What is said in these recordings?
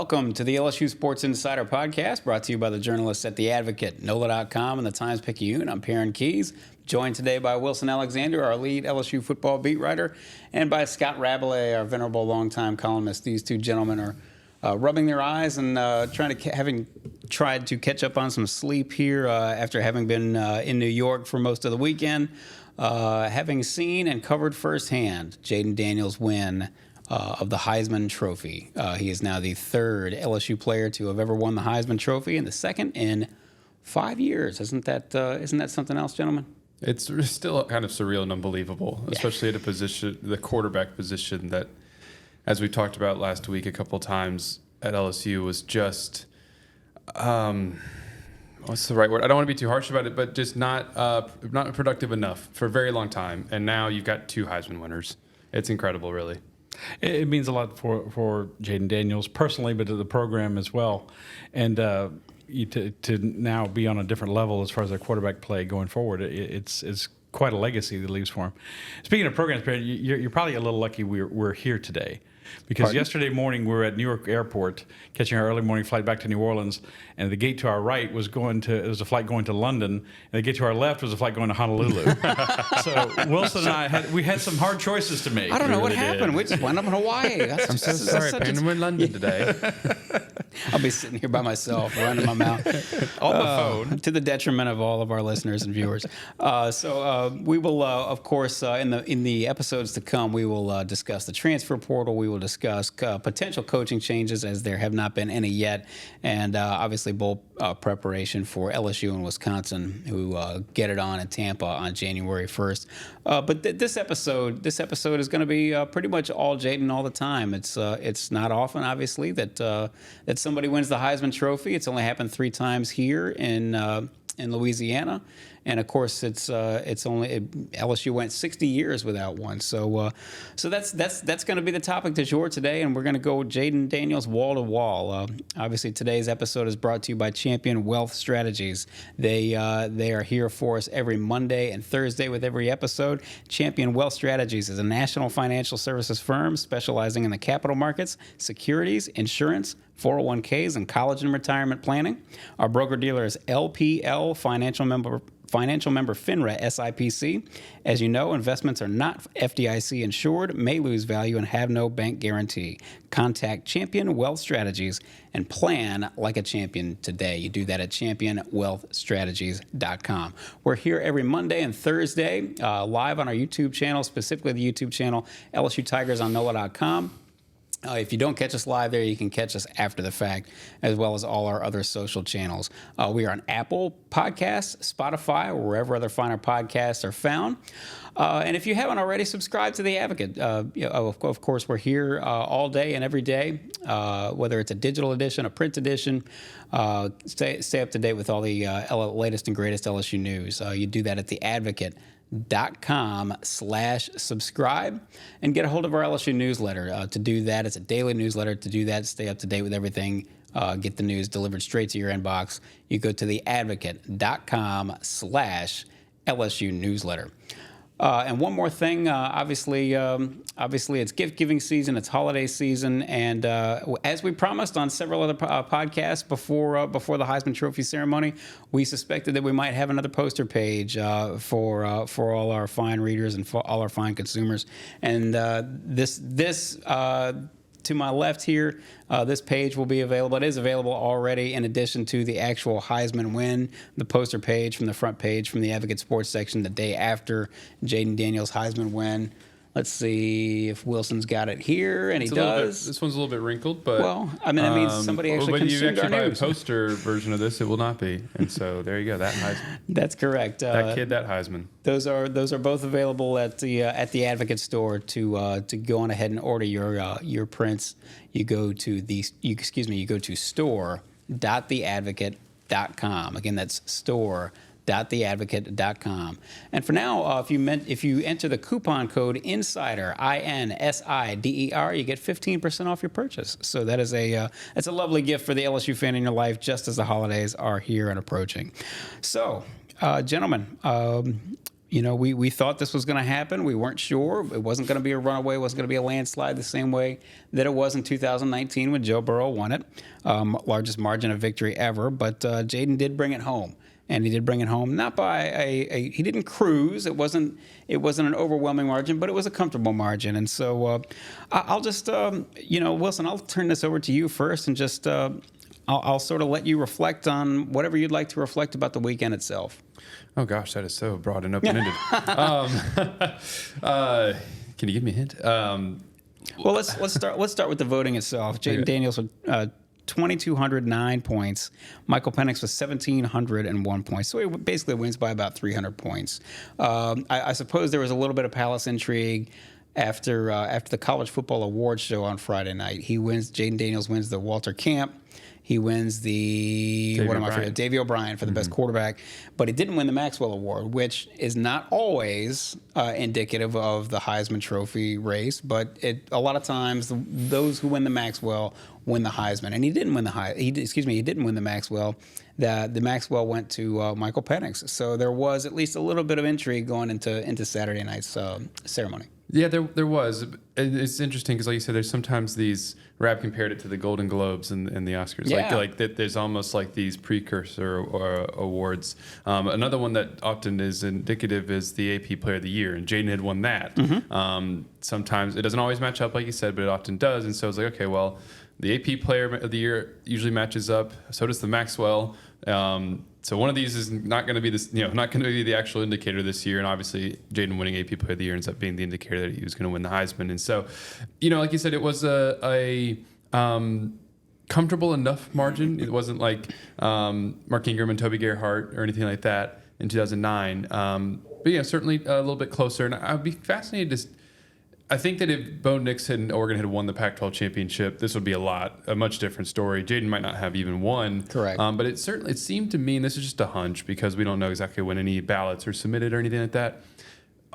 Welcome to the LSU Sports Insider Podcast, brought to you by the journalists at The Advocate, NOLA.com, and the Times-Picayune. I'm Perryn Keys, joined today by Wilson Alexander, our lead LSU football beat writer, and by Scott Rabalais, our venerable longtime columnist. These two gentlemen are rubbing their eyes and having tried to catch up on some sleep here after having been in New York for most of the weekend, having seen and covered firsthand Jayden Daniels' win of the Heisman Trophy. He is now the third LSU player to have ever won the Heisman Trophy, and the second in 5 years. Isn't that something else, gentlemen? It's still kind of surreal and unbelievable, especially at a position, the quarterback position that, as we talked about last week a couple times at LSU, was just, what's the right word? I don't want to be too harsh about it, but just not productive enough for a very long time. And now you've got two Heisman winners. It's incredible, really. It means a lot for Jayden Daniels personally, but to the program as well. And to now be on a different level as far as their quarterback play going forward, it's quite a legacy that leaves for him. Speaking of programs, you're probably a little lucky we're here today. Because yesterday morning we were at Newark Airport catching our early morning flight back to New Orleans, and the gate to our right was a flight going to London, and the gate to our left was a flight going to Honolulu. So Wilson and I had some hard choices to make. I don't know what happened. We just wound up in Hawaii. I'm so sorry, Penn. We're in London today. I'll be sitting here by myself, running my mouth on the phone, to the detriment of all of our listeners and viewers. We will, of course, in the episodes to come, we will discuss the transfer portal. We will discuss potential coaching changes, as there have not been any yet, and obviously bowl preparation for LSU and Wisconsin, who get it on in Tampa on January 1st. But this episode is going to be pretty much all Jayden all the time. It's not often, obviously, that somebody wins the Heisman Trophy. It's only happened 3 times here in Louisiana. And of course, LSU went 60 years without one. So that's going to be the topic du jour today, and we're going to go Jayden Daniels wall to wall. Obviously, today's episode is brought to you by Champion Wealth Strategies. They are here for us every Monday and Thursday with every episode. Champion Wealth Strategies is a national financial services firm specializing in the capital markets, securities, insurance, 401ks, and college and retirement planning. Our broker-dealer is LPL, financial member FINRA SIPC. As you know, investments are not FDIC insured, may lose value, and have no bank guarantee. Contact Champion Wealth Strategies and plan like a champion today. You do that at championwealthstrategies.com. We're here every Monday and Thursday live on our YouTube channel, specifically the YouTube channel LSU Tigers on NOLA.com. If you don't catch us live there, you can catch us after the fact, as well as all our other social channels. We are on Apple Podcasts, Spotify, or wherever other finer podcasts are found. And if you haven't already, subscribe to The Advocate. Of course, we're here all day and every day, whether it's a digital edition, a print edition. Stay up to date with all the latest and greatest LSU news. You do that at theadvocate.com/subscribe and get a hold of our LSU newsletter. To do that, it's a daily newsletter. To do that, stay up to date with everything, get the news delivered straight to your inbox. You go to theadvocate.com/LSU newsletter. And one more thing, obviously it's gift-giving season, it's holiday season, and as we promised on several other podcasts before the Heisman Trophy ceremony, we suspected that we might have another poster page for all our fine readers and for all our fine consumers. And this to my left here, this page will be available. It is available already in addition to the actual Heisman win, the poster page from the front page from the Advocate Sports section the day after Jayden Daniels' Heisman win. Let's see if Wilson's got it here, and he does. This one's a little bit wrinkled, but well, I mean, that means somebody actually consumed our news. But you actually buy a poster version of this, it will not be. And so there you go, that Heisman. That's correct. That Heisman. Those are both available at the Advocate store to go on ahead and order your prints. You go to store.theadvocate.com. Again, that's store.theadvocate.com. And for now, if you enter the coupon code INSIDER, INSIDER, you get 15% off your purchase. So that's a lovely gift for the LSU fan in your life, just as the holidays are here and approaching. So, gentlemen, we thought this was going to happen. We weren't sure. It wasn't going to be a runaway. It wasn't going to be a landslide the same way that it was in 2019 when Joe Burrow won it. Largest margin of victory ever. But Jayden did bring it home. And he did bring it home, not by he didn't cruise. It wasn't an overwhelming margin, but it was a comfortable margin. And so I'll just, Wilson, I'll turn this over to you first and just I'll sort of let you reflect on whatever you'd like to reflect about the weekend itself. Oh gosh, that is so broad and open-ended. Can you give me a hint? Well, let's start with the voting itself. Jayden Daniels with 2,209 points. Michael Penix with 1,701 points. So he basically wins by about 300 points. I suppose there was a little bit of palace intrigue after the college football awards show on Friday night. Jayden Daniels wins the Walter Camp. He wins the Davey O'Brien for the best quarterback, but he didn't win the Maxwell Award, which is not always indicative of the Heisman Trophy race. But a lot of times those who win the Maxwell win the Heisman, and he didn't win he didn't win the Maxwell. The Maxwell went to Michael Penix, so there was at least a little bit of intrigue going into Saturday night's ceremony. Yeah, there was. It's interesting because, like you said, there's sometimes these. Rab compared it to the Golden Globes and the Oscars. Yeah. Like that. There's almost like these precursor awards. Another one that often is indicative is the AP Player of the Year, and Jayden had won that. Mm-hmm. Sometimes it doesn't always match up, like you said, but it often does. And so it's like, okay, well, the AP Player of the Year usually matches up. So does the Maxwell. So one of these is not going to be not going to be the actual indicator this year. And obviously, Jayden winning AP Player of the Year ends up being the indicator that he was going to win the Heisman. And so, like you said, it was a comfortable enough margin. It wasn't like Mark Ingram and Toby Gerhart or anything like that in 2009. But yeah, certainly a little bit closer. And I'd be fascinated to. I think that if Bo Nix and Oregon had won the Pac-12 championship, this would be a much different story. Jayden might not have even won. Correct. But it seemed to me, and this is just a hunch because we don't know exactly when any ballots are submitted or anything like that.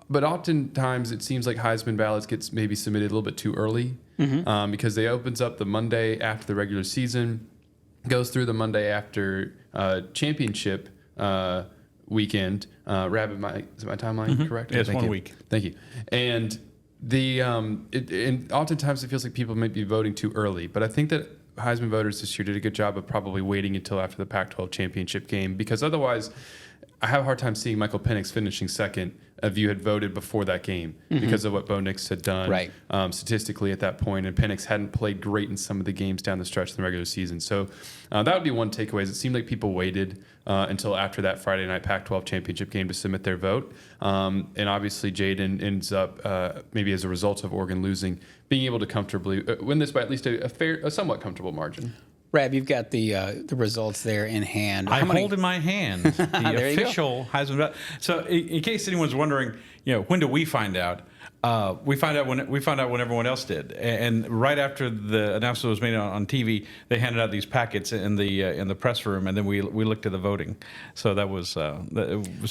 But oftentimes it seems like Heisman ballots gets maybe submitted a little bit too early because they opens up the Monday after the regular season, goes through the Monday after championship weekend. Rab, is my timeline correct? Yeah, it's 1 week. Thank you. And and oftentimes it feels like people might be voting too early, but I think that Heisman voters this year did a good job of probably waiting until after the Pac-12 championship game, because otherwise I have a hard time seeing Michael Penix finishing second if you had voted before that game because of what Bo Nix had done statistically at that point, and Penix hadn't played great in some of the games down the stretch in the regular season. So that would be one takeaway. Is it seemed like people waited until after that Friday night Pac-12 championship game to submit their vote. And obviously Jayden ends up, maybe as a result of Oregon losing, being able to comfortably win this by at least a somewhat comfortable margin. Rab, you've got the results there in hand. I hold in my hand the official Heisman. So, in case anyone's wondering, when do we find out? We found out when everyone else did, and right after the announcement was made on TV, they handed out these packets in the press room, and then we looked at the voting. So that was so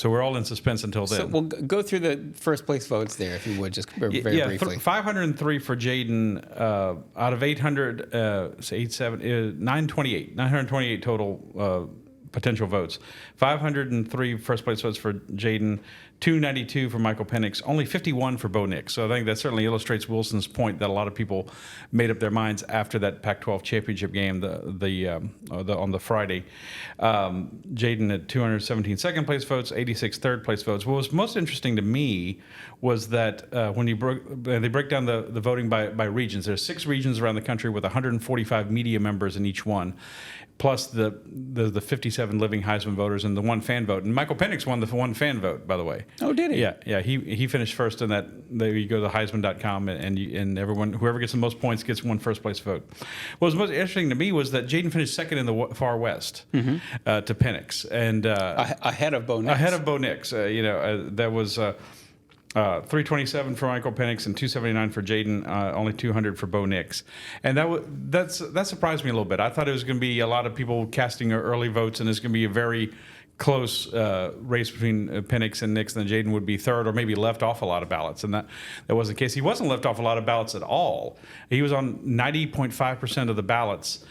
we're all in suspense until then. So we'll go through the first place votes there, if you would, just very briefly. 503 for Jayden out of 800, 928 total. Potential votes. 503 first place votes for Jayden, 292 for Michael Penix, only 51 for Bo Nix. So I think that certainly illustrates Wilson's point that a lot of people made up their minds after that Pac-12 championship game on the Friday. Jayden at 217 second place votes, 86 third place votes. What was most interesting to me was that when they break down the voting by regions, there's 6 regions around the country with 145 media members in each one, plus the 57 living Heisman voters and the 1 fan vote. And Michael Penix won the 1 fan vote, by the way. Oh, did he? Yeah. He finished first in that. There you go to Heisman.com, and everyone, whoever gets the most points gets 1 first place vote. What was most interesting to me was that Jayden finished second in the far west to Penix, and ahead of Bo Nix. Ahead of Bo Nix. That was 327 for Michael Penix and 279 for Jayden, only 200 for Bo Nix. And that surprised me a little bit. I thought it was going to be a lot of people casting early votes, and it's going to be a very close race between Penix and Nix, and then Jayden would be third or maybe left off a lot of ballots. And that wasn't the case. He wasn't left off a lot of ballots at all. He was on 90.5% of the ballots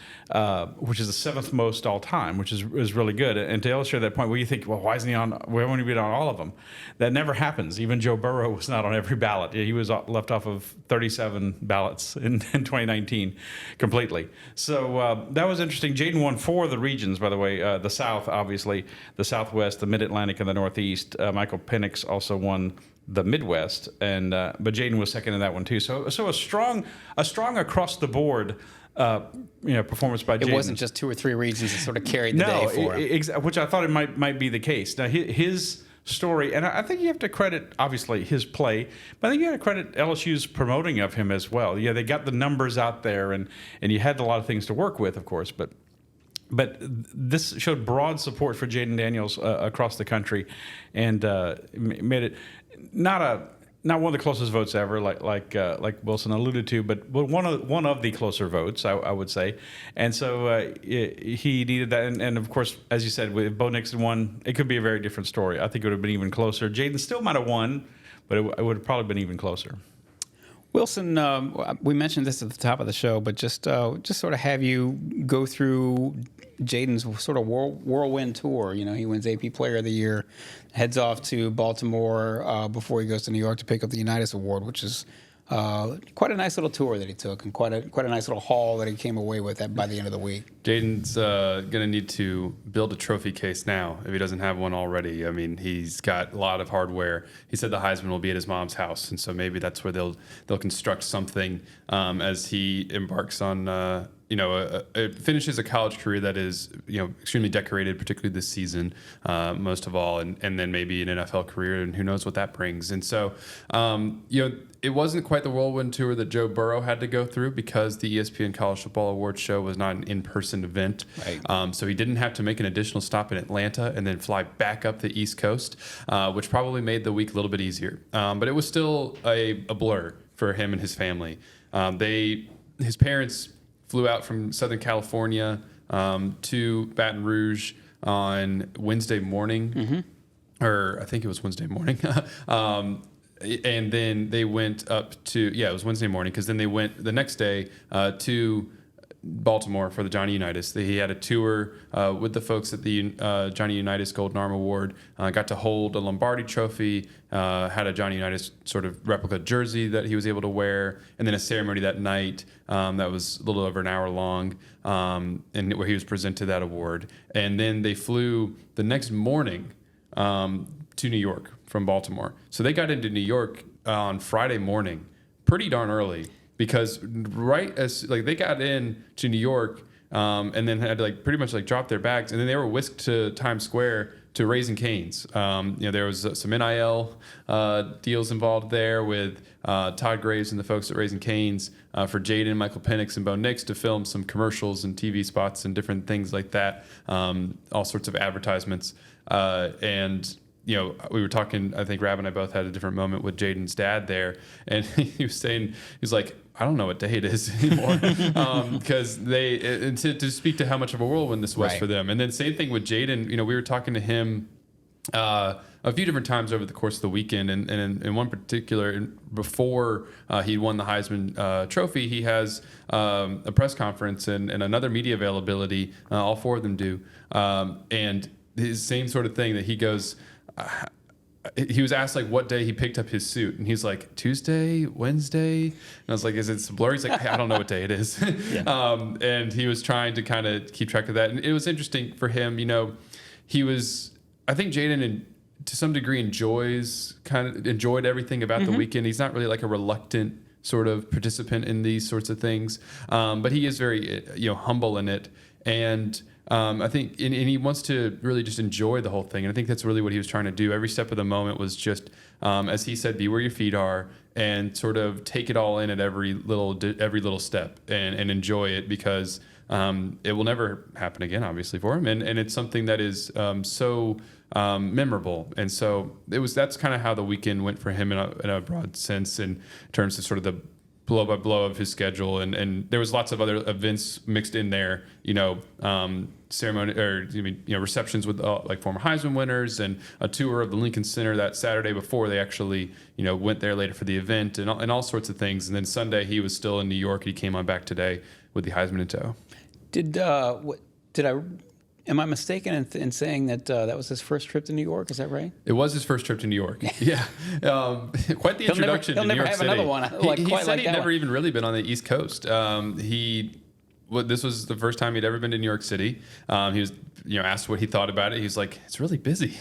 which is the seventh most all time, which is really good. And to illustrate that point, well, you think, well, why isn't he on? Why won't he be on all of them? That never happens. Even Joe Burrow was not on every ballot. He was left off of 37 ballots in 2019 completely. So that was interesting. Jayden won 4 of the regions, by the way. The South, obviously, the Southwest, the Mid-Atlantic, and the Northeast. Michael Penix also won the Midwest, and but Jayden was second in that one too. So a strong across the board. Performance by Jayden. It wasn't just 2 or 3 regions that sort of carried the day for him. Which I thought it might be the case. Now his story, and I think you have to credit obviously his play, but I think you have to credit LSU's promoting of him as well. Yeah, they got the numbers out there, and you had a lot of things to work with, of course, but this showed broad support for Jayden Daniels across the country, and made it not one of the closest votes ever, like Wilson alluded to, but one of the closer votes, I would say. And so he needed that. And of course, as you said, if Bo Nix had won, it could be a very different story. I think it would have been even closer. Jayden still might have won, but it would have probably been even closer. Wilson, we mentioned this at the top of the show, but just sort of have you go through Jayden's sort of whirlwind tour. You know, he wins AP Player of the Year, heads off to Baltimore before he goes to New York to pick up the Unitas Award, which is quite a nice little tour that he took, and quite a nice little haul that he came away with by the end of the week. Jayden's going to need to build a trophy case now if he doesn't have one already. I mean, he's got a lot of hardware. He said the Heisman will be at his mom's house, and so maybe that's where they'll construct something as he embarks on finishes a college career that is extremely decorated, particularly this season, most of all, and then maybe an NFL career, and who knows what that brings. And so it wasn't quite the whirlwind tour that Joe Burrow had to go through because the ESPN College Football Awards show was not an in-person event. Right. So he didn't have to make an additional stop in Atlanta and then fly back up the East Coast, which probably made the week a little bit easier. But it was still a blur for him and his family. His parents flew out from Southern California to Baton Rouge on Wednesday morning, or I think it was Wednesday morning. And then they went up to, it was Wednesday morning, because then they went the next day to Baltimore for the Johnny Unitas. He had a tour with the folks at the Johnny Unitas Golden Arm Award, got to hold a Lombardi trophy, had a Johnny Unitas sort of replica jersey that he was able to wear, and then a ceremony that night that was a little over an hour long, and where he was presented that award. And then they flew the next morning to New York from Baltimore. So they got into New York on Friday morning, pretty darn early, because right as they got in to New York, and then had to pretty much drop their bags, and then they were whisked to Times Square to Raising Cane's. There was some NIL deals involved there with Todd Graves and the folks at Raising Cane's for Jayden, Michael Penix, and Bo Nix to film some commercials and TV spots and different things like that, all sorts of advertisements. And we were talking, I think Rab and I both had a different moment with Jayden's dad there, and he was saying, he's like, I don't know what day it is anymore, because to speak to how much of a whirlwind this was for them. And then same thing with Jayden. We were talking to him a few different times over the course of the weekend, and in one particular, before he won the Heisman Trophy, he has a press conference and another media availability. All 4 of them do, and his same sort of thing that he goes. He was asked what day he picked up his suit, and he's like, Tuesday, Wednesday, and I was like, is it blurry? He's like, hey, I don't know what day it is. And he was trying to kind of keep track of that, and it was interesting for him. I think Jayden to some degree enjoyed everything about the weekend. He's not really a reluctant sort of participant in these sorts of things, but he is very humble in it, and I think, and he wants to really just enjoy the whole thing. And I think that's really what he was trying to do. Every step of the moment was just, as he said, be where your feet are and sort of take it all in at every little step and enjoy it, because it will never happen again, obviously, for him. And it's something that is so memorable. And so that's kind of how the weekend went for him in a broad sense, in terms of sort of the blow by blow of his schedule, and there was lots of other events mixed in there, ceremony receptions with former Heisman winners, and a tour of the Lincoln Center that Saturday before they actually went there later for the event, and all sorts of things. And then Sunday he was still in New York. He came on back today with the Heisman in tow. Am I mistaken in saying that that was his first trip to New York? Is that right? It was his first trip to New York. Yeah, quite the introduction to New York City. He'll never have another one. He said he'd never one. even really been on the East Coast. This was the first time he'd ever been to New York City. He was, asked what he thought about it. He was like, "It's really busy."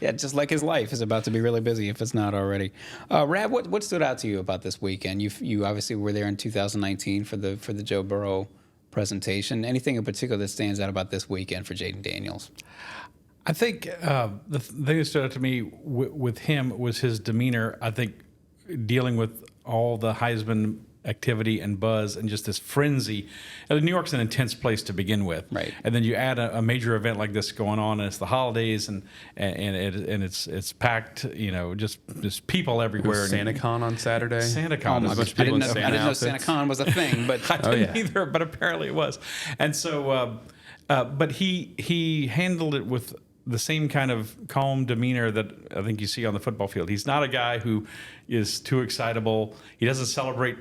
Yeah, just like his life is about to be really busy if it's not already. Rab, what stood out to you about this weekend? You obviously were there in 2019 for the Joe Burrow presentation. Anything in particular that stands out about this weekend for Jayden Daniels? I think the thing that stood out to me with him was his demeanor. I think dealing with all the Heisman activity and buzz and just this frenzy. New York's an intense place to begin with, right? And then you add a major event like this going on, and it's the holidays, and it's packed. Just people everywhere. SantaCon on Saturday. SantaCon. I didn't know SantaCon was a thing, but I didn't either. But apparently it was, and so. But he handled it with the same kind of calm demeanor that I think you see on the football field. He's not a guy who is too excitable. He doesn't celebrate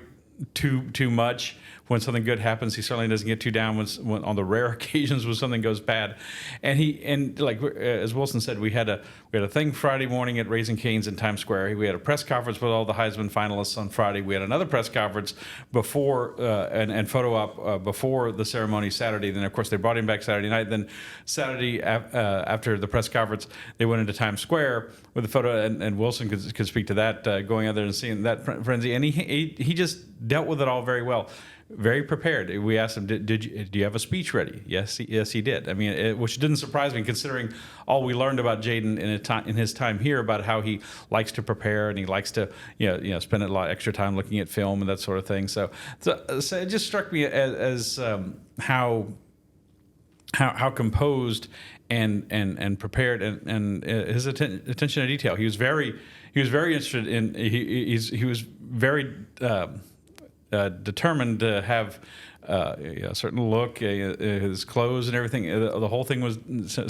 too much when something good happens. He certainly doesn't get too down when on the rare occasions when something goes bad. And like as Wilson said, we had a thing Friday morning at Raising Cane's in Times Square. We had a press conference with all the Heisman finalists on Friday. We had another press conference before and photo op before the ceremony Saturday. Then of course they brought him back Saturday night. Then Saturday after the press conference, they went into Times Square with the photo. And Wilson could speak to that, going out there and seeing that frenzy. And he just dealt with it all very well. Very prepared. We asked him, "Do you have a speech ready?" Yes, he did. I mean, which didn't surprise me, considering all we learned about Jayden in his time here about how he likes to prepare and he likes to spend a lot of extra time looking at film and that sort of thing. So it just struck me as how composed and prepared and his attention to detail. He was very interested in. He was very. Determined to have a certain look, his clothes and everything. The whole thing was.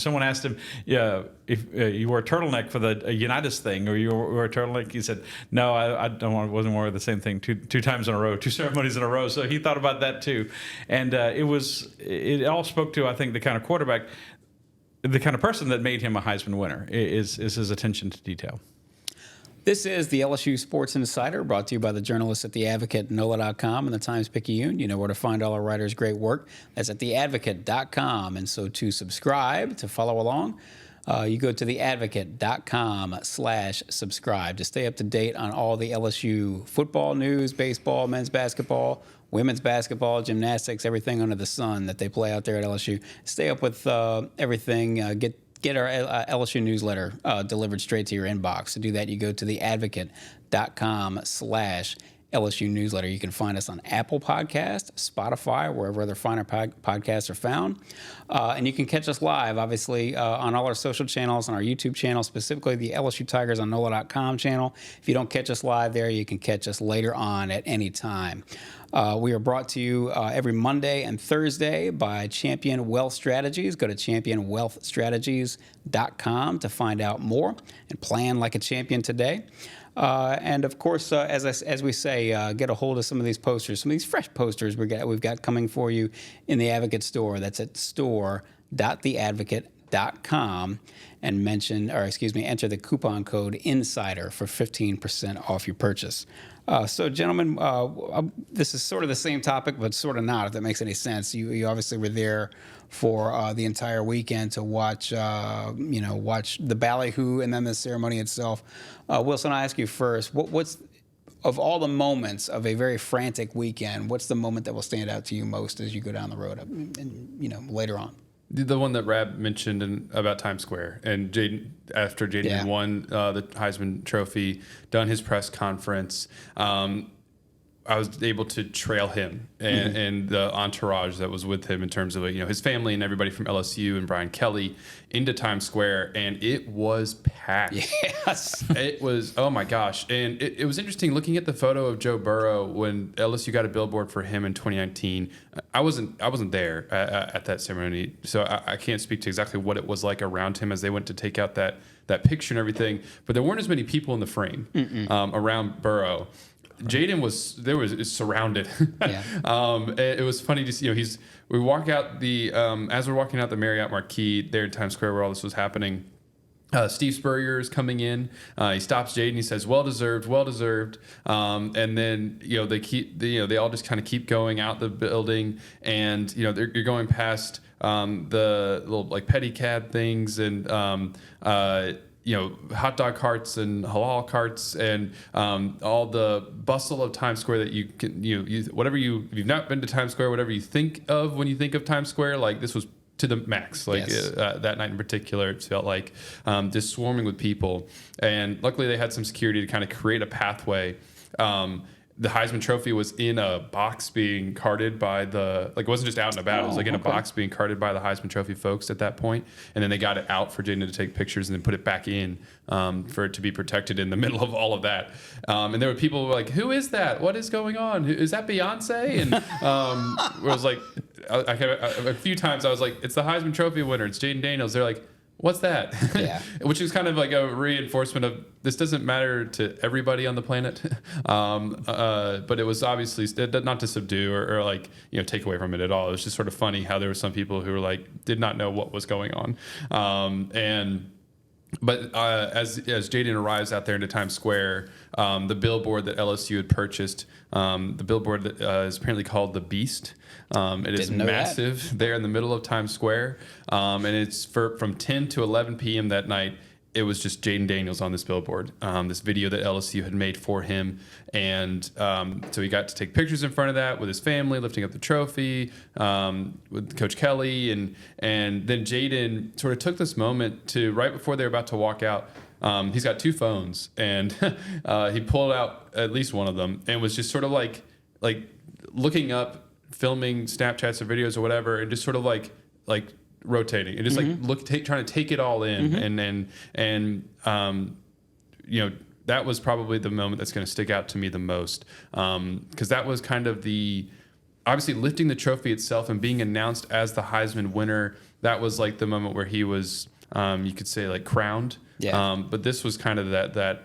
Someone asked him, if you wore a turtleneck for the Unitas thing, or you wore a turtleneck. He said, "No, I wasn't wearing the same thing two times in a row, 2 ceremonies in a row." So he thought about that too, and it all spoke to, I think, the kind of quarterback, the kind of person that made him a Heisman winner is his attention to detail. This is the LSU Sports Insider, brought to you by the journalists at The Advocate, NOLA.com, and the Times-Picayune. You know where to find all our writers' great work. That's at theadvocate.com. And so to subscribe, to follow along, you go to theadvocate.com/subscribe to stay up to date on all the LSU football news, baseball, men's basketball, women's basketball, gymnastics, everything under the sun that they play out there at LSU. Stay up with everything. Get our LSU newsletter delivered straight to your inbox. To do that, you go to theadvocate.com/LSU newsletter. You can find us on Apple Podcasts, Spotify, wherever other finer podcasts are found. And you can catch us live, obviously, on all our social channels, on our YouTube channel, specifically the LSU Tigers on NOLA.com channel. If you don't catch us live there, you can catch us later on at any time. We are brought to you every Monday and Thursday by Champion Wealth Strategies. Go to championwealthstrategies.com to find out more and plan like a champion today. And of course, as we say, get a hold of some of these posters, some of these fresh posters we've got coming for you in the Advocate store. That's at store.theadvocate.com and enter the coupon code INSIDER for 15% off your purchase. So, gentlemen, this is sort of the same topic, but sort of not, if that makes any sense. You obviously were there for the entire weekend to watch the ballyhoo and then the ceremony itself. Wilson, I'll ask you first. What's of all the moments of a very frantic weekend, what's the moment that will stand out to you most as you go down the road and later on? The one that Rab mentioned about Times Square, and after Jayden won the Heisman Trophy, done his press conference, I was able to trail him and the entourage that was with him in terms of his family and everybody from LSU and Brian Kelly into Times Square, and it was packed. Yes, it was. Oh my gosh! And it was interesting looking at the photo of Joe Burrow when LSU got a billboard for him in 2019. I wasn't there at that ceremony, so I can't speak to exactly what it was like around him as they went to take out that picture and everything. But there weren't as many people in the frame around Burrow. Jayden was surrounded. Yeah. It was funny to see. We walk out the as we're walking out the Marriott Marquis there in Times Square where all this was happening. Steve Spurrier is coming in. He stops Jayden. He says, "Well deserved, well deserved." And then they all just kind of keep going out the building, and you're going past the little like pedicab things and hot dog carts and halal carts and all the bustle of Times Square that you can if you've not been to Times Square, whatever you think of when you think of Times Square, like this was to the max. Yes. That night in particular, it felt like just swarming with people. And luckily they had some security to kind of create a pathway. The Heisman Trophy was in a box being carted by it wasn't just out and about. It was like in a box being carted by the Heisman Trophy folks at that point. And then they got it out for Jayden to take pictures and then put it back in for it to be protected in the middle of all of that. And there were people who were like, "Who is that? What is going on? Is that Beyonce?" And I was like, a few times I was like, "It's the Heisman Trophy winner. It's Jayden Daniels." They're like, "What's that?" Yeah. Which is kind of like a reinforcement of this doesn't matter to everybody on the planet. But it was obviously not to subdue or take away from it at all. It was just sort of funny how there were some people who were like, did not know what was going on. But as Jayden arrives out there into Times Square, the billboard that LSU had purchased, the billboard that is apparently called the Beast. It is massive there in the middle of Times Square, and it's from 10 to 11 p.m. that night. It was just Jayden Daniels on this billboard, this video that LSU had made for him. And so he got to take pictures in front of that with his family, lifting up the trophy, with Coach Kelly. And then Jayden sort of took this moment to, right before they were about to walk out, he's got two phones. And he pulled out at least one of them and was just sort of like looking up, filming Snapchats or videos or whatever, and just sort of like rotating and just trying to take it all in. And that was probably the moment that's going to stick out to me the most, because that was kind of obviously lifting the trophy itself and being announced as the Heisman winner. That was like the moment where he was, you could say, like crowned. Yeah. But this was kind of the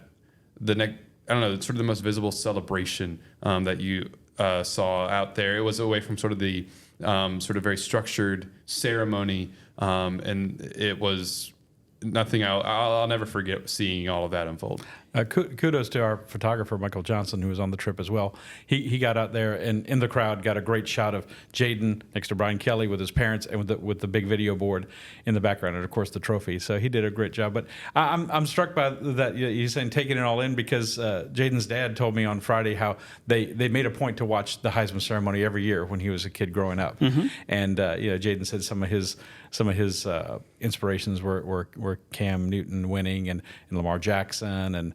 next, I don't know, it's sort of the most visible celebration that you saw out there. It was away from sort of the sort of very structured ceremony, and it was nothing. I'll never forget seeing all of that unfold. Kudos to our photographer, Michael Johnson, who was on the trip as well. He got out there and in the crowd got a great shot of Jayden next to Brian Kelly with his parents and with the big video board in the background, and of course the trophy. So he did a great job. But I'm struck by that. You're saying taking it all in, because Jayden's dad told me on Friday how they made a point to watch the Heisman ceremony every year when he was a kid growing up. And Jayden said some of his inspirations were Cam Newton winning and Lamar Jackson and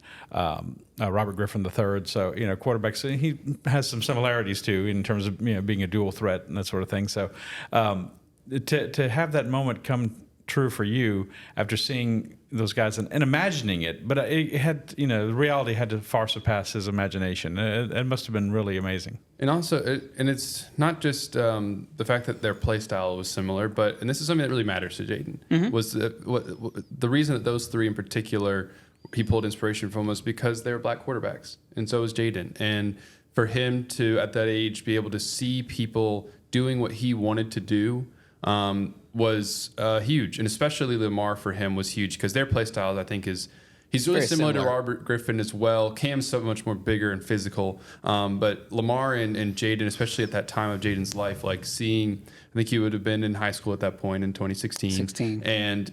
Robert Griffin III. So, quarterbacks, he has some similarities too in terms of being a dual threat and that sort of thing. So to have that moment come true for you after seeing those guys and imagining it, but it had, the reality had to far surpass his imagination. It must have been really amazing. And also, it's not just the fact that their play style was similar, and this is something that really matters to Jayden, was the reason that those three in particular he pulled inspiration from was because they were black quarterbacks, and so was Jayden. And for him to, at that age, be able to see people doing what he wanted to do was huge. And especially Lamar for him was huge, because their play styles, I think, he's really similar to Robert Griffin as well. Cam's so much more bigger and physical. But Lamar and Jayden, especially at that time of Jayden's life, like seeing, I think he would have been in high school at that point in 2016. And,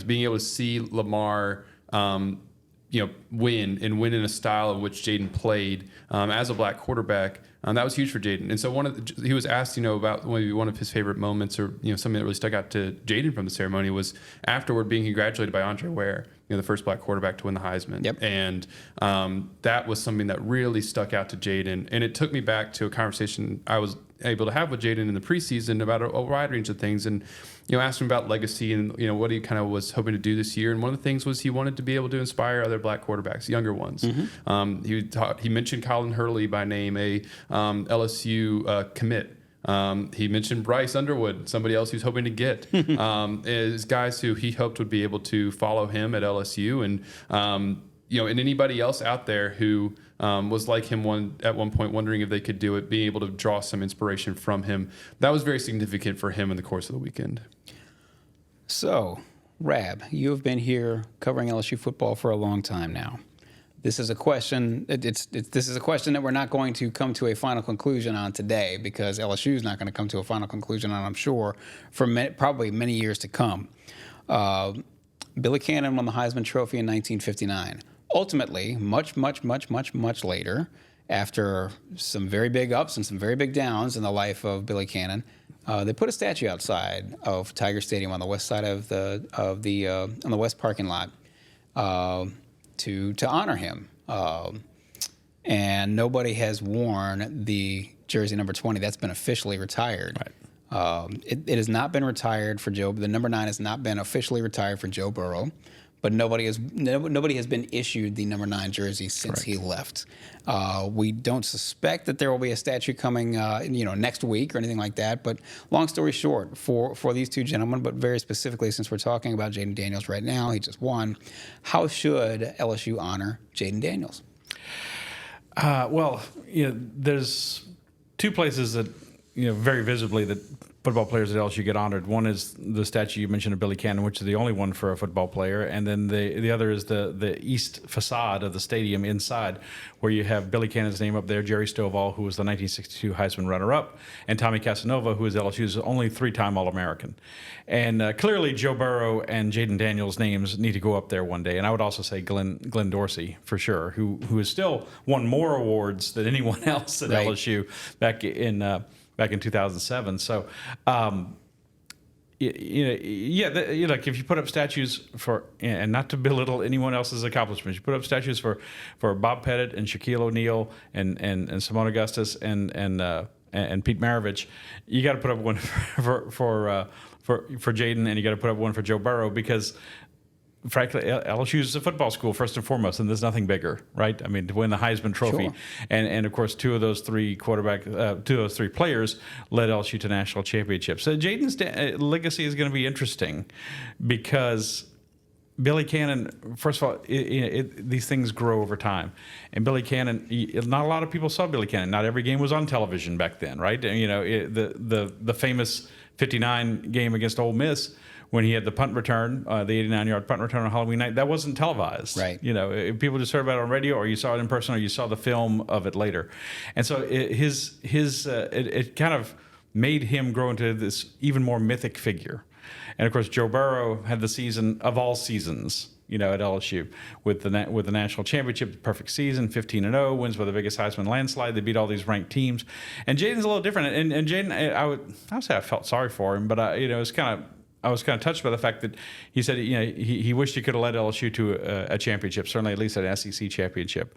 being able to see Lamar, win in a style in which Jayden played as a black quarterback, that was huge for Jayden. And so he was asked, about maybe one of his favorite moments or, something that really stuck out to Jayden from the ceremony was afterward being congratulated by Andre Ware, the first black quarterback to win the Heisman. Yep. And that was something that really stuck out to Jayden. And it took me back to a conversation I was able to have with Jayden in the preseason about a wide range of things, and asked him about legacy and what he kind of was hoping to do this year. And one of the things was he wanted to be able to inspire other black quarterbacks, younger ones. He mentioned Colin Hurley by name, a LSU commit. He mentioned Bryce Underwood, somebody else he's hoping to get, is guys who he hoped would be able to follow him at LSU. And and anybody else out there who was like him at one point, wondering if they could do it, being able to draw some inspiration from him, that was very significant for him in the course of the weekend. So, Rab, you have been here covering LSU football for a long time now. This is a question. This is a question that we're not going to come to a final conclusion on today, because LSU is not going to come to a final conclusion on, I'm sure, for probably many years to come. Billy Cannon won the Heisman Trophy in 1959. Ultimately, much later, after some very big ups and some very big downs in the life of Billy Cannon, they put a statue outside of Tiger Stadium on the west side of on the west parking lot to honor him. And nobody has worn the jersey number 20. That's been officially retired. Right. It has not been retired for Joe. The number 9 has not been officially retired for Joe Burrow, but nobody has been issued the number 9 jersey since he left. We don't suspect that there will be a statue coming, next week or anything like that. But long story short, for these two gentlemen, but very specifically since we're talking about Jayden Daniels right now, he just won. How should LSU honor Jayden Daniels? There's two places that very visibly that football players at LSU get honored. One is the statue you mentioned of Billy Cannon, which is the only one for a football player, and then the other is the east facade of the stadium inside, where you have Billy Cannon's name up there, Jerry Stovall, who was the 1962 Heisman runner-up, and Tommy Casanova, who is LSU's only 3-time All-American. And clearly Joe Burrow and Jayden Daniels' names need to go up there one day. And I would also say Glenn Dorsey, for sure, who has still won more awards than anyone else at LSU back in 2007. So, if you put up statues for, and not to belittle anyone else's accomplishments, you put up statues for Bob Pettit and Shaquille O'Neal and Simone Augustus and Pete Maravich, you got to put up one for Jayden, and you got to put up one for Joe Burrow, because frankly, LSU is a football school first and foremost, and there's nothing bigger, right? I mean, to win the Heisman Trophy, sure. and of course, two of those three players led LSU to national championships. So Jayden's legacy is going to be interesting, because Billy Cannon, first of all, these things grow over time, and Billy Cannon, not a lot of people saw Billy Cannon. Not every game was on television back then, right? The famous 59 game against Ole Miss, when he had the punt return, the 89-yard punt return on Halloween night, that wasn't televised. Right. People just heard about it on radio, or you saw it in person, or you saw the film of it later. And so it kind of made him grow into this even more mythic figure. And of course, Joe Burrow had the season of all seasons, at LSU with the national championship, the perfect season, 15-0, wins by the biggest Heisman landslide. They beat all these ranked teams. And Jayden's a little different. And Jayden, I would say I felt sorry for him, but I was kind of touched by the fact that he said, he wished he could have led LSU to a championship, certainly at least an SEC championship.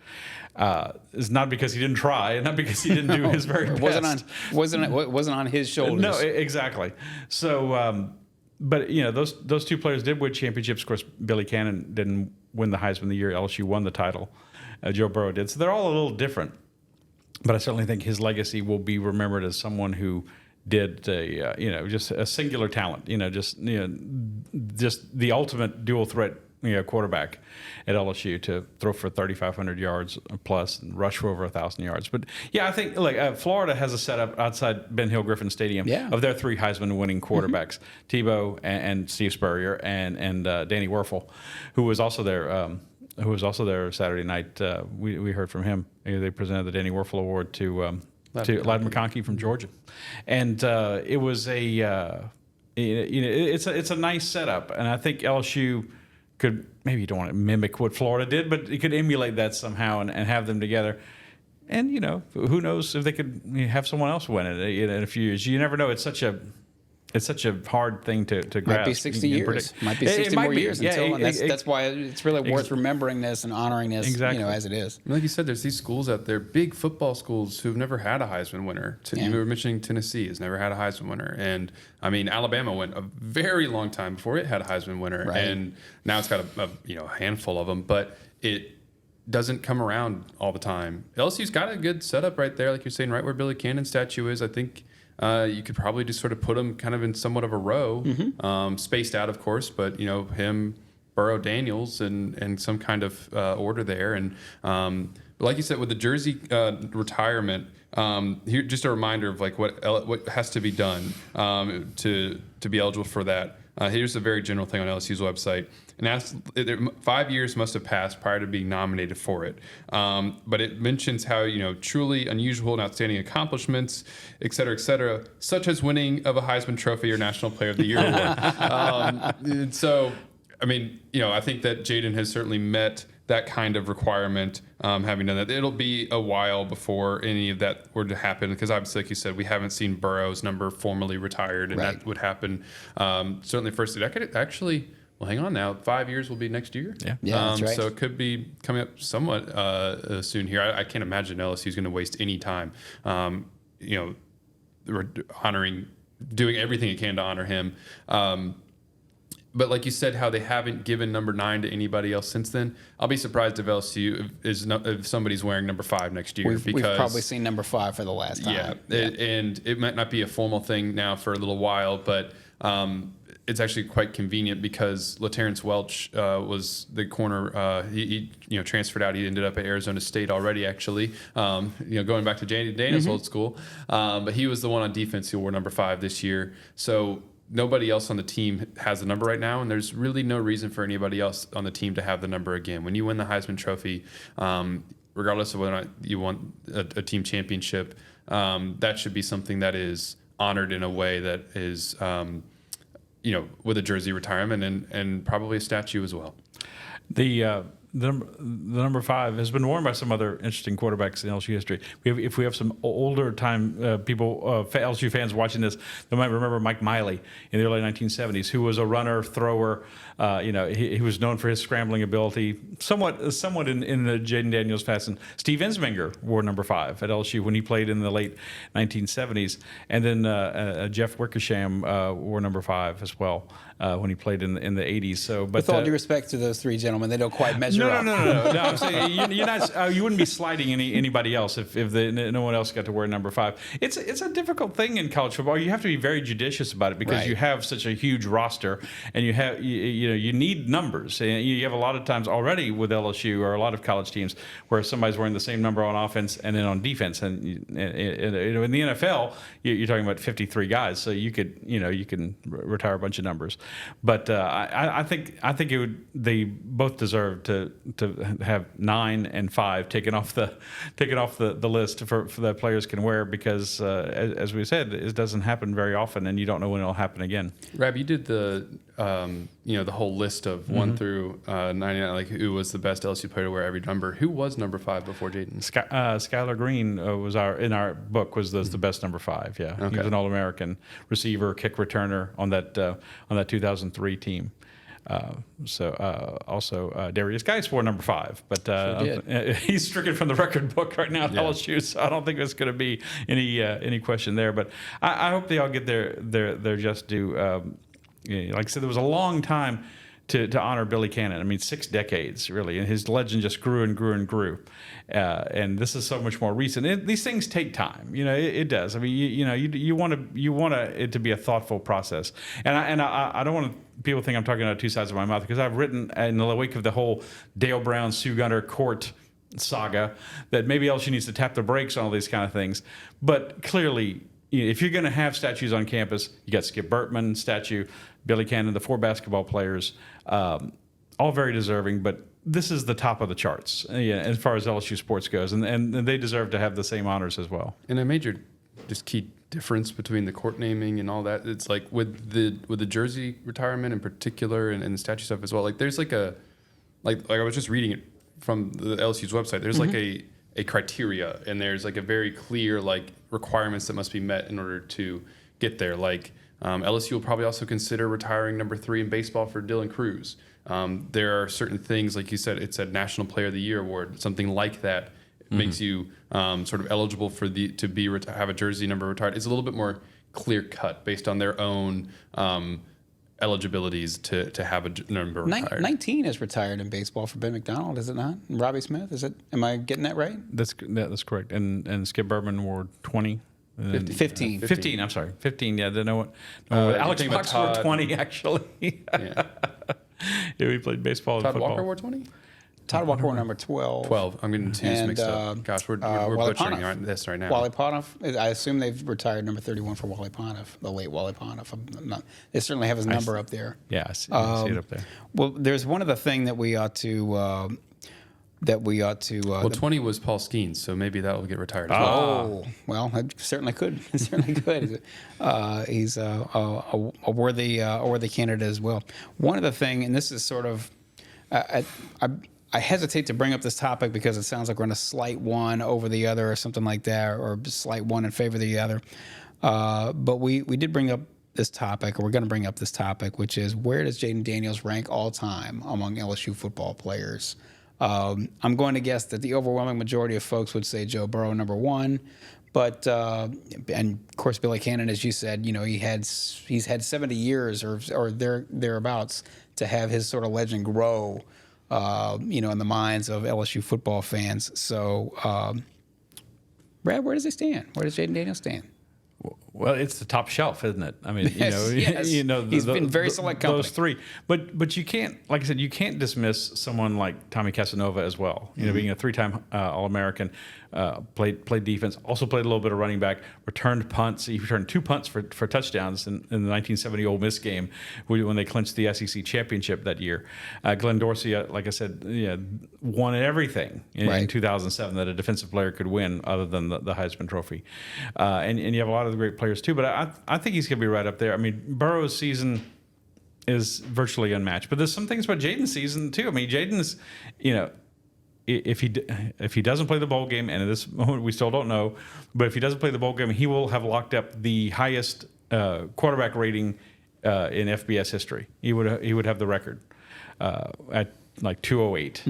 It's not because he didn't try, and not because he didn't do his very best. Wasn't on his shoulders. No, exactly. So, but those two players did win championships. Of course, Billy Cannon didn't win the Heisman the year LSU won the title. Joe Burrow did. So they're all a little different. But I certainly think his legacy will be remembered as someone who did just a singular talent, just the ultimate dual threat quarterback at LSU, to throw for 3,500 yards plus and rush for over 1,000 yards. But yeah, I think Florida has a setup outside Ben Hill Griffin Stadium of their 3 Heisman winning quarterbacks, Tebow and Steve Spurrier and Danny Werfel, who was also there. Saturday night. We heard from him. They presented the Danny Werfel Award to Ladd McConkey from Georgia, and it was it's a nice setup, and I think LSU could, maybe you don't want to mimic what Florida did, but it could emulate that somehow and have them together. And who knows if they could have someone else win it in a few years. You never know. It's such a hard thing to grasp. Might be 60 years. Might be 60 more years until, and that's why it's really worth remembering this and honoring this, as it is. Like you said, there's these schools out there, big football schools, who've never had a Heisman winner. You were mentioning Tennessee has never had a Heisman winner, and I mean Alabama went a very long time before it had a Heisman winner, and now it's got a handful of them, but it doesn't come around all the time. LSU's got a good setup right there, like you're saying, right where Billy Cannon's statue is. I think you could probably just sort of put them kind of in somewhat of a row, spaced out, of course, but him Burrow, Daniels, and some kind of order there. And like you said, with the jersey retirement, here just a reminder of like what has to be done to be eligible for that. Here's a very general thing on LSU's website. And 5 years must have passed prior to being nominated for it. But it mentions how, truly unusual and outstanding accomplishments, et cetera, such as winning of a Heisman Trophy or National Player of the Year award. So, I think that Jayden has certainly met that kind of requirement, having done that. It'll be a while before any of that were to happen, because obviously, like you said, we haven't seen Burrow's number formally retired, and that would happen certainly first decade. Actually, well, hang on now. 5 years will be next year. Yeah, that's right. So it could be coming up somewhat soon here. I can't imagine LSU is going to waste any time, doing everything it can to honor him. But like you said, how they haven't given number 9 to anybody else since then. I'll be surprised if LSU if somebody's wearing number 5 next year. We've probably seen number 5 for the last time. Yeah. And it might not be a formal thing now for a little while, but it's actually quite convenient because LaTerrence Welch was the corner. He transferred out. He ended up at Arizona State already, actually. Going back to Jayden Daniels' old school. But he was the one on defense who wore number 5 this year. So nobody else on the team has the number right now, and there's really no reason for anybody else on the team to have the number again. When you win the Heisman Trophy, regardless of whether or not you won a team championship, that should be something that is honored in a way that is, with a jersey retirement and probably a statue as well. The number 5 has been worn by some other interesting quarterbacks in LSU history. If we have some older time people, LSU fans watching this, they might remember Mike Miley in the early 1970s, who was a runner, thrower. He was known for his scrambling ability, somewhat in the Jayden Daniels fashion. Steve Ensminger wore number 5 at LSU when he played in the late 1970s, and then Jeff Wickersham wore number 5 as well when he played in the 80s. So, but with all due respect to those 3 gentlemen, they don't quite measure up. No. I'm saying you're not. You wouldn't be sliding anybody else if no one else got to wear number 5. It's a difficult thing in college football. You have to be very judicious about it because you have such a huge roster, and you need numbers. And you have a lot of times already with LSU or a lot of college teams where somebody's wearing the same number on offense and then on defense. And in the NFL, you're talking about 53 guys, so you can retire a bunch of numbers. But I think they both deserve to have 9 and 5 taken off the list for that players can wear, because as we said, it doesn't happen very often, and you don't know when it'll happen again. Rab, you did the the whole list of 1 through 99, like who was the best LSU player to wear every number. Who was number 5 before Jayden? Skylar Green was in our book was the best number 5. Yeah, okay. He was an All-American receiver, kick returner on that 2003 team. Also Darius Geis wore number 5, but he's stricken from the record book right now at LSU, so I don't think there's going to be any question there. But I hope they all get their just due. Like I said, there was a long time to honor Billy Cannon. 6 decades really, and his legend just grew and grew and grew. And this is so much more recent. These things take time. It does. You want it to be a thoughtful process. And I don't want people think I'm talking out of 2 sides of my mouth, because I've written in the wake of the whole Dale Brown, Sue Gunter court saga that maybe LSU needs to tap the brakes on all these kind of things. But clearly, if you're going to have statues on campus, you got Skip Bertman statue, Billy Cannon, the 4 basketball players, all very deserving, but this is the top of the charts as far as LSU sports goes, and they deserve to have the same honors as well. And a major key difference between the court naming and all that, it's like with the jersey retirement in particular and the statue stuff as well, like there's like I was just reading it from the LSU's website, there's like a criteria, and there's like a very clear requirements that must be met in order to get there. LSU will probably also consider retiring number 3 in baseball for Dylan Cruz. There are certain things, like you said, it's a National Player of the Year award, something like that makes you sort of eligible for to have a jersey number retired. It's a little bit more clear cut based on their own eligibilities to have a number retired. 19 is retired in baseball for Ben McDonald, is it not? And Robbie Smith, is it? Am I getting that right? That's correct. And Skip Bertman wore 20. 15. I'm sorry. 15. Yeah, no one. Alex Fox wore 20 actually. Yeah, we played baseball and Todd football. Walker wore 20? Todd Walker wore number 12. 12. I'm getting twos And, mixed up. Gosh, we're Wally butchering Pontiff. this right now. Wally Pontiff. I assume they've retired number 31 for Wally Pontiff, the late Wally Pontiff. They certainly have his number up there. Yeah, I see it up there. Well, there's one other thing that we ought to. Well, 20 was Paul Skeens, so maybe that will get retired as well. Oh, well, it certainly could. It certainly could. He's a worthy candidate as well. One other thing, and this is sort of, I hesitate to bring up this topic because it sounds like we're in a slight one over the other or something like that, or a slight one in favor of the other. But we did bring up this topic, or we're going to bring up this topic, which is, where does Jayden Daniels rank all time among LSU football players? I'm going to guess that the overwhelming majority of folks would say Joe Burrow number 1, but and of course Billy Cannon, as you said, he's had 70 years or thereabouts to have his sort of legend grow, in the minds of LSU football fans. So, Brad, where does he stand? Where does Jayden Daniels stand? Well, it's the top shelf, isn't it? I mean, Yes. He's been very select company. Those three, but you can't, like I said, you can't dismiss someone like Tommy Casanova as well. Being a 3-time All-American, played defense, also played a little bit of running back, returned punts. He returned 2 punts for touchdowns in the 1970 Ole Miss game when they clinched the SEC championship that year. Glenn Dorsey, like I said, won everything in 2007 that a defensive player could win, other than the Heisman Trophy. And you have a lot of the great players too, but I think he's going to be right up there. I mean, Burrow's season is virtually unmatched, but there's some things about Jayden's season too. I mean, Jayden's, if he doesn't play the bowl game, and at this moment we still don't know, but if he doesn't play the bowl game, he will have locked up the highest quarterback rating in FBS history. He would have the record at like 208,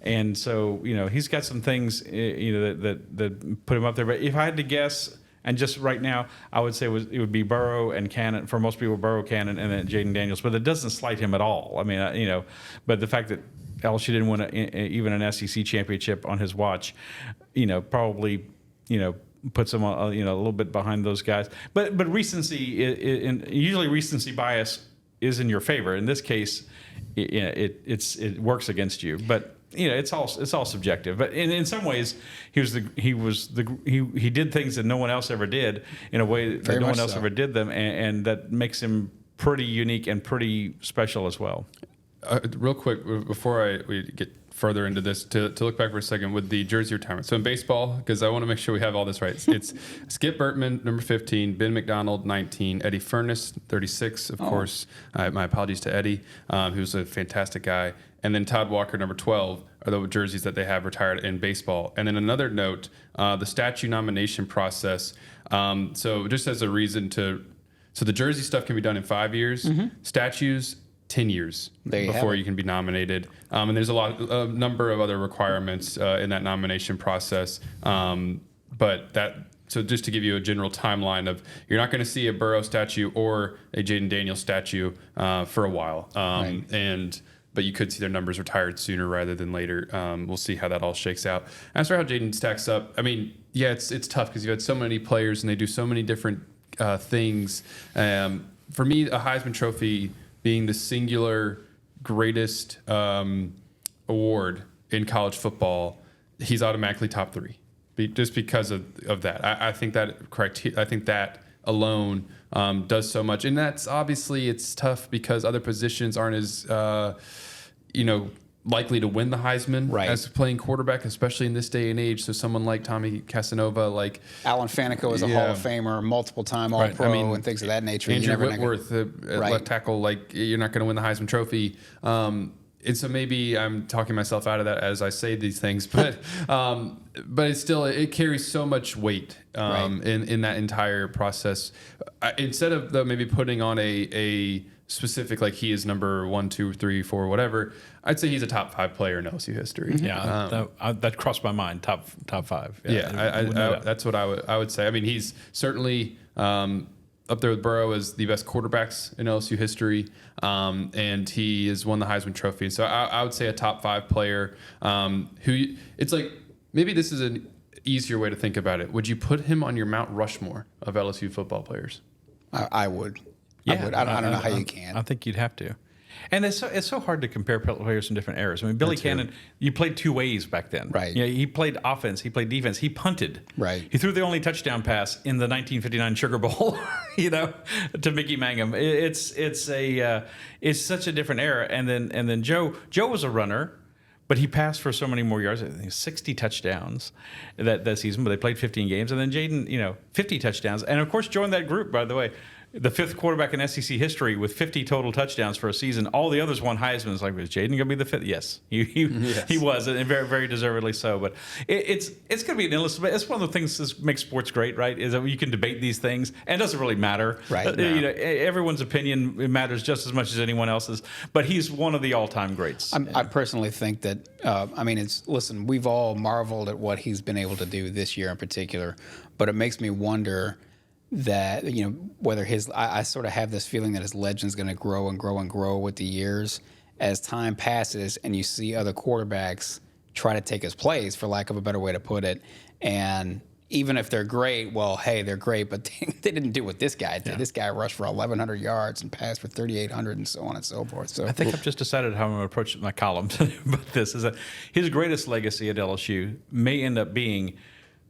and so he's got some things that put him up there. But if I had to guess, and just right now, I would say it would be Burrow and Cannon. For most people, Burrow, Cannon, and then Jayden Daniels. But it doesn't slight him at all. I mean, but the fact that LSU didn't win even an SEC championship on his watch, probably, puts him a little bit behind those guys. But recency, usually recency bias is in your favor. In this case, it works against you. But it's all subjective. But in some ways, he did things that no one else ever did in a way that no one else ever did them, and that makes him pretty unique and pretty special as well. Real quick, before we get further into this, to look back for a second with the jersey retirement. So in baseball, because I want to make sure we have all this right, it's Skip Bertman, number 15, Ben McDonald, 19, Eddie Furness, 36, of course. My apologies to Eddie, who was a fantastic guy. And then Todd Walker, number 12, are the jerseys that they have retired in baseball. And then another note, the statue nomination process. So just as a reason so the jersey stuff can be done in 5 years. Statues, 10 years before you can be nominated. And there's a number of other requirements in that nomination process. So just to give you a general timeline of, you're not going to see a Burrow statue or a Jayden Daniels statue for a while. But you could see their numbers retired sooner rather than later. We'll see how that all shakes out. As for how Jayden stacks up, I mean, it's tough because you've had so many players and they do so many different things. For me, a Heisman Trophy being the singular greatest award in college football, he's automatically top 3, just because of that. I think that alone does so much, and that's obviously it's tough because other positions aren't as likely to win the Heisman as playing quarterback, especially in this day and age. So someone like Tommy Casanova, like Alan Fanico is a Hall of Famer, multiple-time All-Pro, and things of that nature. Andrew Whitworth, left tackle, like you're not going to win the Heisman Trophy. And so maybe I'm talking myself out of that as I say these things, but it's still, it carries so much weight in that entire process. Instead of maybe putting on a specific, like he is number 1, 2, 3, 4, whatever, I'd say he's a top 5 player in LSU history. Yeah, that crossed my mind. Top 5. That's what I would say. I mean, he's certainly up there with Burrow as the best quarterbacks in LSU history, and he has won the Heisman Trophy. So I would say a top 5 player who it's like, maybe this is an easier way to think about it. Would you put him on your Mount Rushmore of LSU football players? I would. Yeah, I don't know how you can. I think you'd have to. And it's so hard to compare players from different eras. I mean, Billy Cannon, you played two ways back then. Right. You know, he played offense, he played defense, he punted. Right. He threw the only touchdown pass in the 1959 Sugar Bowl, to Mickey Mangum. It's such a different era. And then Joe was a runner. But he passed for so many more yards. I think 60 touchdowns that season, but they played 15 games. And then Jayden, 50 touchdowns. And, of course, joined that group, by the way. The fifth quarterback in SEC history with 50 total touchdowns for a season. All the others won Heisman. It's like, was Jayden going to be the fifth? Yes. He was, and very, very deservedly so. But it's going to be an endless debate. It's one of the things that makes sports great, right? Is that you can debate these things, and it doesn't really matter. Right. Everyone's opinion matters just as much as anyone else's. But he's one of the all-time greats. I personally think that, listen, we've all marveled at what he's been able to do this year in particular, but it makes me wonder that, whether I sort of have this feeling that his legend's going to grow and grow and grow with the years as time passes, and you see other quarterbacks try to take his place, for lack of a better way to put it. And even if they're great, well, hey, they're great, but they didn't do what this guy did. Yeah. This guy rushed for 1,100 yards and passed for 3,800 and so on and so forth. So I think I've just decided how I'm going to approach my column about this. Is that his greatest legacy at LSU may end up being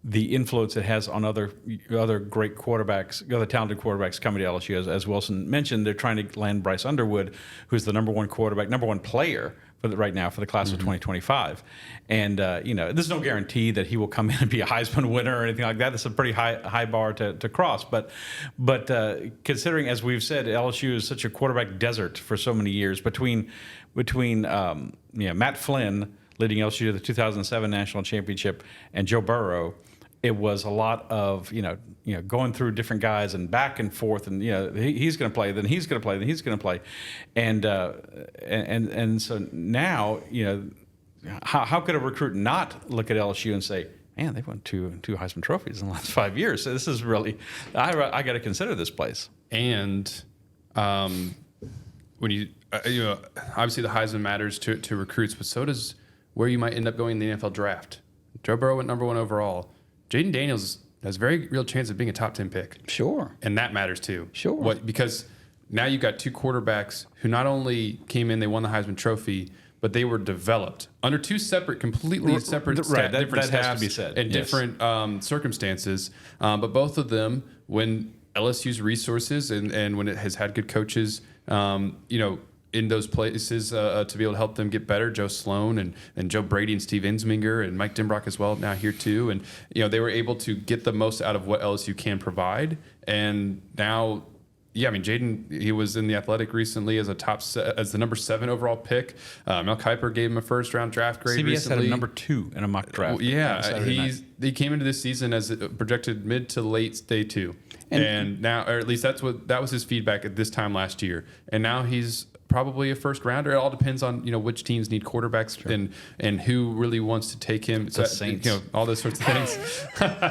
the influence it has on other great quarterbacks, other talented quarterbacks coming to LSU. As Wilson mentioned, they're trying to land Bryce Underwood, who's the number one player right now for the class of 2025. And, there's no guarantee that he will come in and be a Heisman winner or anything like that. It's a pretty high bar to cross. But considering, as we've said, LSU is such a quarterback desert for so many years between Matt Flynn leading LSU to the 2007 National Championship and Joe Burrow, it was a lot of going through different guys and back and forth, and he's going to play, then he's going to play, then he's going to play, and so now how could a recruit not look at LSU and say, man, they've won two Heisman trophies in the last 5 years, so this is really I got to consider this place. And when you obviously the Heisman matters to recruits, but so does where you might end up going in the NFL draft. Joe Burrow went number 1 overall. Jayden Daniels has a very real chance of being a top 10 pick. Sure. And that matters too. Sure. Because now you've got two quarterbacks who not only came in, they won the Heisman Trophy, but they were developed under two completely separate different staffs has to be said. And different circumstances. But both of them, when LSU's resources and when it has had good coaches, in those places to be able to help them get better. Joe Sloan and Joe Brady and Steve Insminger and Mike Denbrock as well now here too. And, they were able to get the most out of what LSU can provide. And now, Jayden, he was in The Athletic recently as as the number 7 overall pick. Mel Kiper gave him a first-round draft grade CBS recently. had a number 2 in a mock draft. He came into this season as a projected mid to late day 2. And now, or at least that was his feedback at this time last year. And now he's probably a first rounder. It all depends on which teams need quarterbacks and who really wants to take him. The Saints, all those sorts of things.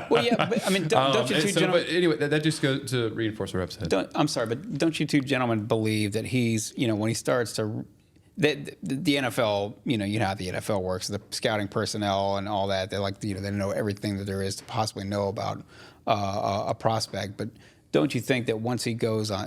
Well, yeah, but don't you two gentlemen? But anyway, that just goes to reinforce what Rep said. I'm sorry, but don't you two gentlemen believe that he's when he starts to the NFL, how the NFL works, the scouting personnel and all that. They they know everything that there is to possibly know about a prospect, but. Don't you think that once he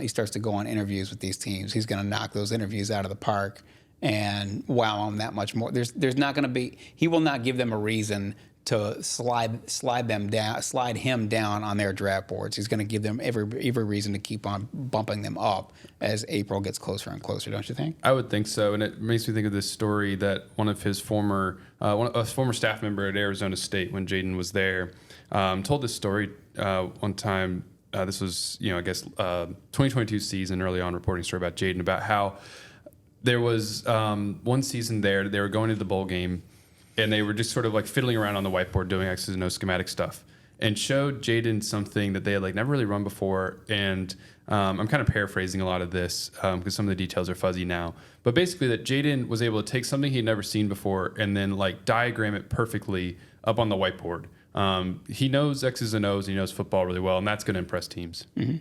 starts to go on interviews with these teams, he's going to knock those interviews out of the park and wow them that much more? There's not going to be. He will not give them a reason to slide him down on their draft boards. He's going to give them every reason to keep on bumping them up as April gets closer and closer. Don't you think? I would think so, and it makes me think of this story that one of his former staff member at Arizona State when Jayden was there told this story one time. This was, 2022 season, early on, reporting a story about Jayden, about how there was one season there, they were going to the bowl game, and they were just sort of fiddling around on the whiteboard doing X's and O's schematic stuff, and showed Jayden something that they had never really run before. And I'm kind of paraphrasing a lot of this because some of the details are fuzzy now. But basically that Jayden was able to take something he'd never seen before and then diagram it perfectly up on the whiteboard. He knows X's and O's, and he knows football really well, and that's going to impress teams. Mm-hmm.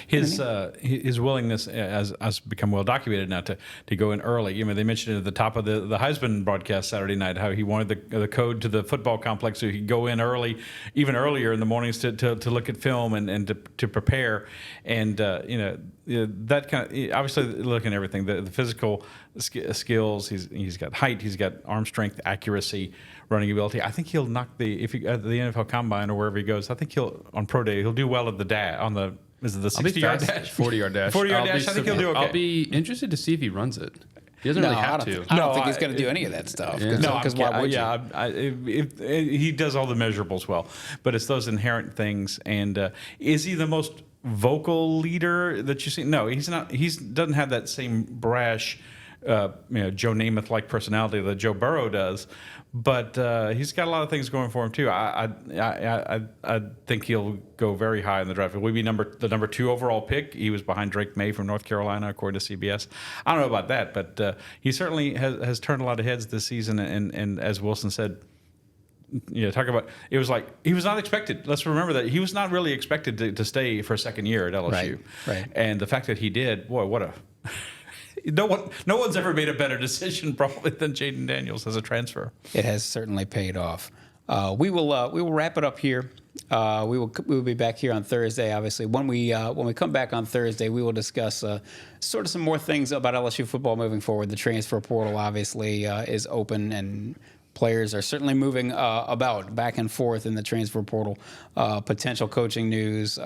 His willingness has become well documented now to go in early. They mentioned at the top of the Heisman broadcast Saturday night how he wanted the code to the football complex so he could go in early, even earlier in the mornings to look at film and to prepare. And that kind of, obviously looking at everything, the physical skills. He's got height, he's got arm strength, accuracy, running ability. I think he'll knock at the NFL Combine or wherever he goes. I think on pro day he'll do well at the 60-yard dash, 40-yard dash. 40-yard dash. I think he'll do okay. I'll be interested to see if he runs it. He doesn't really have to. I don't think he's going to do any of that stuff. Because why would you? He does all the measurables well, but it's those inherent things. And is he the most vocal leader that you see? No, he's not. He doesn't have that same brash, Joe Namath-like personality that Joe Burrow does. But he's got a lot of things going for him too. I think he'll go very high in the draft. Will he be the number 2 overall pick? He was behind Drake May from North Carolina, according to CBS. I don't know about that, but he certainly has turned a lot of heads this season. And as Wilson said, talk about, it was like he was not expected. Let's remember that he was not really expected to stay for a second year at LSU. Right. And the fact that he did, boy, what a. No one's ever made a better decision probably than Jayden Daniels as a transfer. It has certainly paid off. We will wrap it up here. We will be back here on Thursday. Obviously, when we come back on Thursday, we will discuss sort of some more things about LSU football moving forward. The transfer portal obviously is open, and players are certainly moving about back and forth in the transfer portal. Potential coaching news,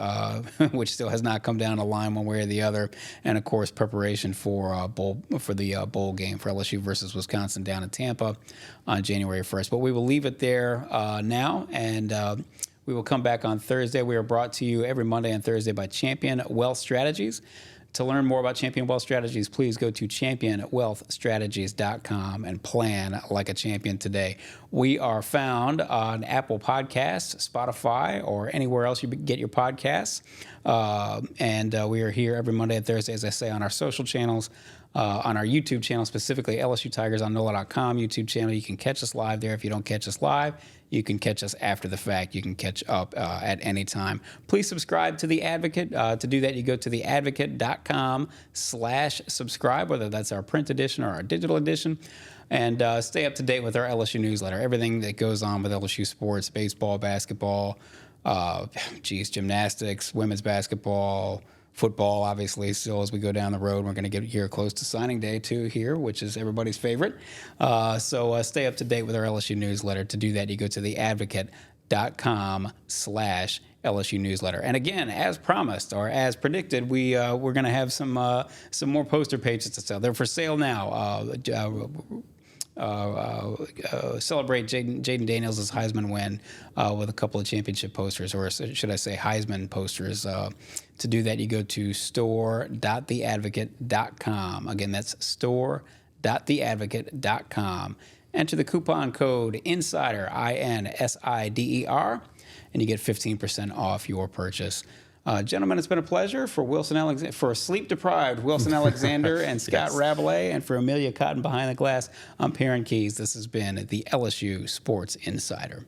which still has not come down the line one way or the other, and of course preparation for the bowl game for LSU versus Wisconsin down in Tampa on January 1st. But we will leave it there now, and we will come back on Thursday. We are brought to you every Monday and Thursday by Champion Wealth Strategies. To learn more about Champion Wealth Strategies, please go to championwealthstrategies.com and plan like a champion today. We are found on Apple Podcasts, Spotify, or anywhere else you get your podcasts. And we are here every Monday and Thursday, as I say, on our social channels, on our YouTube channel, specifically LSU Tigers on NOLA.com YouTube channel. You can catch us live there. If you don't catch us live, you can catch us after the fact. You can catch up at any time. Please subscribe to The Advocate. To do that, you go to theadvocate.com/subscribe, whether that's our print edition or our digital edition, and stay up to date with our LSU newsletter. Everything that goes on with LSU sports, baseball, basketball, gymnastics, women's basketball, football, obviously, still as we go down the road. We're going to get here close to signing day, too, here, which is everybody's favorite. So stay up to date with our LSU newsletter. To do that, you go to theadvocate.com/LSU newsletter. And again, as promised or as predicted, we're going to have some more poster pages to sell. They're for sale now. Celebrate Jayden Daniels' Heisman win with a couple of championship posters, or should I say Heisman posters. To do that, you go to store.theadvocate.com. Again, that's store.theadvocate.com. Enter the coupon code INSIDER, INSIDER, and you get 15% off your purchase. Gentlemen, it's been a pleasure for sleep-deprived Wilson Alexander and Scott Rabalais, and for Amelia Cotton behind the glass. I'm Perryn Keys. This has been the LSU Sports Insider.